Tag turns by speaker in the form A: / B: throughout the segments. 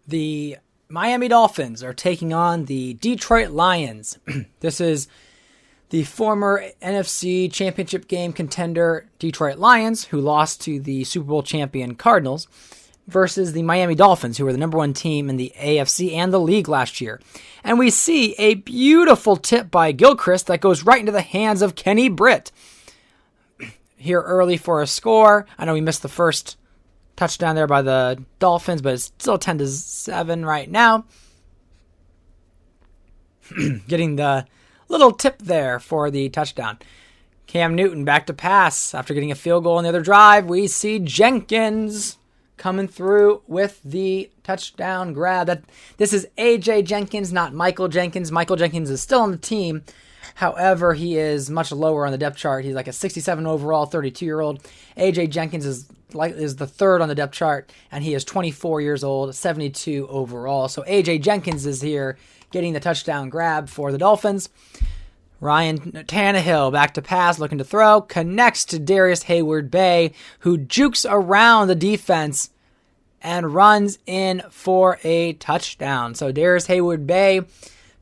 A: The Miami Dolphins are taking on the Detroit Lions. This is the former NFC Championship game contender Detroit Lions, who lost to the Super Bowl champion Cardinals, versus the Miami Dolphins, who were the number one team in the AFC and the league last year. And we see a beautiful tip by Gilchrist that goes right into the hands of Kenny Britt. Here early for a score. I know we missed the first touchdown there by the Dolphins, but it's still 10-7 right now. Getting the little tip there for the touchdown. Cam Newton back to pass. After getting a field goal on the other drive, we see Jenkins coming through with the touchdown grab. This is A.J. Jenkins, not Michael Jenkins. Michael Jenkins is still on the team. However, he is much lower on the depth chart. He's like a 67 overall, 32-year-old. A.J. Jenkins is the third on the depth chart, and he is 24 years old, 72 overall. So A.J. Jenkins is here getting the touchdown grab for the Dolphins. Ryan Tannehill back to pass, looking to throw, connects to Darius Hayward-Bay, who jukes around the defense and runs in for a touchdown. So Darius Hayward-Bay,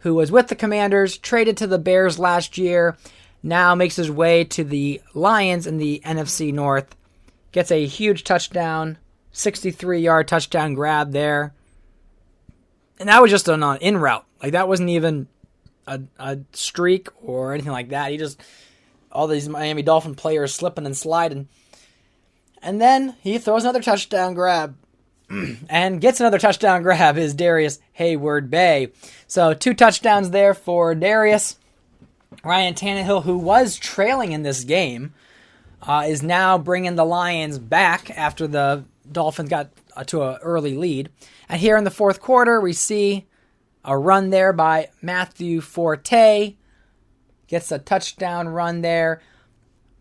A: who was with the Commanders, traded to the Bears last year, now makes his way to the Lions in the NFC North. Gets a huge touchdown, 63-yard touchdown grab there. And that was just an in route. Like, that wasn't even a streak or anything like that. All these Miami Dolphin players slipping and sliding. And then he throws another touchdown grab. And gets another touchdown grab is Darius Hayward-Bay. So 2 touchdowns there for Darius. Ryan Tannehill, who was trailing in this game, is now bringing the Lions back after the Dolphins got to an early lead. And here in the fourth quarter, we see a run there by Matthew Forte. Gets a touchdown run there.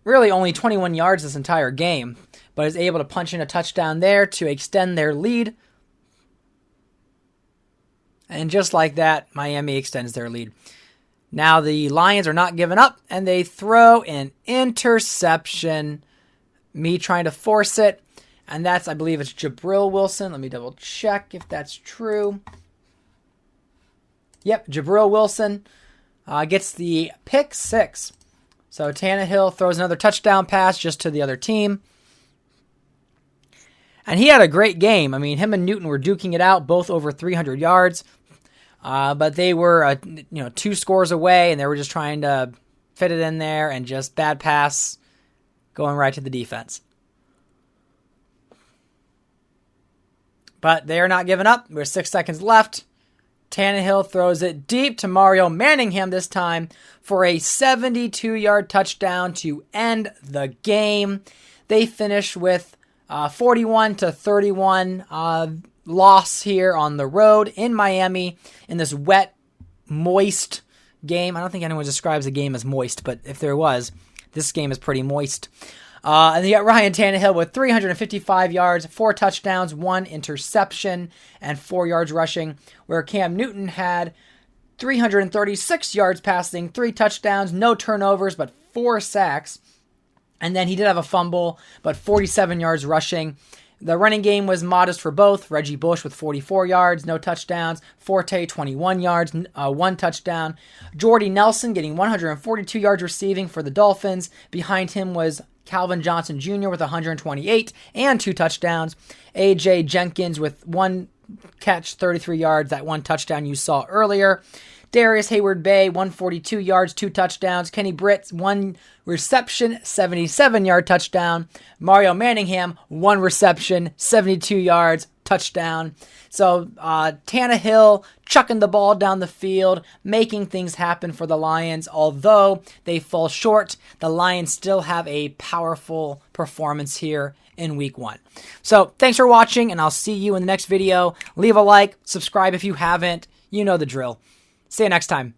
A: Really only 21 yards this entire game, but is able to punch in a touchdown there to extend their lead. And just like that, Miami extends their lead. Now the Lions are not giving up, and they throw an interception. Me trying to force it, and that's, I believe it's Jabril Wilson. Let me double check if that's true. Yep, Jabril Wilson gets the pick 6. So Tannehill throws another touchdown pass just to the other team. And he had a great game. I mean, him and Newton were duking it out, both over 300 yards. But they were 2 scores away, and they were just trying to fit it in there, and just bad pass going right to the defense. But they are not giving up. There's 6 seconds left. Tannehill throws it deep to Mario Manningham this time for a 72-yard touchdown to end the game. They finish with 41-31 loss here on the road in Miami in this wet, moist game. I don't think anyone describes a game as moist, but if there was, this game is pretty moist. And you got Ryan Tannehill with 355 yards, 4 touchdowns, 1 interception, and 4 yards rushing, where Cam Newton had 336 yards passing, 3 touchdowns, no turnovers, but 4 sacks. And then he did have a fumble, but 47 yards rushing. The running game was modest for both. Reggie Bush with 44 yards, no touchdowns. Forte, 21 yards, 1 touchdown. Jordy Nelson getting 142 yards receiving for the Dolphins. Behind him was Calvin Johnson Jr. with 128 and 2 touchdowns. A.J. Jenkins with 1 catch, 33 yards, that 1 touchdown you saw earlier. Darius Hayward-Bay, 142 yards, 2 touchdowns. Kenny Britt, 1 reception, 77-yard touchdown. Mario Manningham, 1 reception, 72 yards, touchdown. So Tannehill chucking the ball down the field, making things happen for the Lions. Although they fall short, the Lions still have a powerful performance here in week 1. So thanks for watching, and I'll see you in the next video. Leave a like, subscribe if you haven't. You know the drill. See you next time.